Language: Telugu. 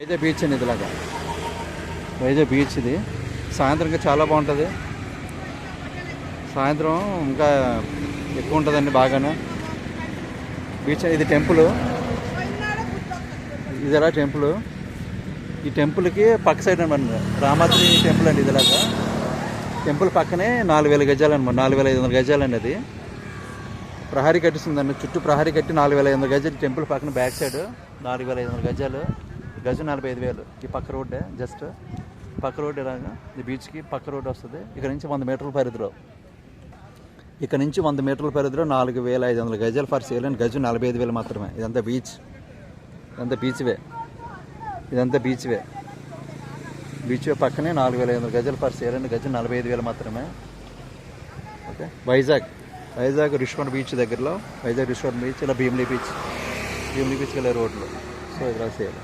వైజాగ్ బీచ్ అండి ఇదిలాగా. వైజాగ్ బీచ్ ఇది సాయంత్రం ఇంకా చాలా బాగుంటుంది. సాయంత్రం ఇంకా ఎక్కువ ఉంటుందండి బాగానే. బీచ్ ఇది టెంపుల్, ఇది ఎలా టెంపుల్. ఈ టెంపుల్కి పక్క సైడ్ అనమాట రామాత్రి టెంపుల్ అండి. ఇదిలాగా టెంపుల్ పక్కనే 4000 గజాలు అనమాట, 4500 గజాలండి. అది ప్రహరీ కట్టిస్తుందండి, చుట్టూ ప్రహరీ కట్టి 4500 గజాలు. టెంపుల్ పక్కన బ్యాక్ సైడ్ 4500 గజాలు, గజం 45,000. ఈ పక్క రోడ్డే, జస్ట్ పక్క రోడ్డు. ఇలాగా ఈ బీచ్కి పక్క రోడ్డు వస్తుంది. ఇక్కడ నుంచి 100 మీటర్ల పరిధిలో, ఇక్కడ నుంచి 100 మీటర్ల పరిధిలో 4500 గజాలు ఫర్ సేల్ అండి. గజం 45,000 మాత్రమే. ఇదంతా బీచ్, ఇదంతా బీచ్వే, ఇదంతా బీచ్వే. బీచ్ పక్కనే 4500 గజాలు ఫర్ సేల్ అండి. గజం 45,000 మాత్రమే. ఓకే. వైజాగ్ రిషికొండ బీచ్ దగ్గరలో, వైజాగ్ రిషికొండ బీచ్, ఇలా భీమిలీ బీచ్ వెళ్ళే రోడ్లో. సో ఇలా సేల్.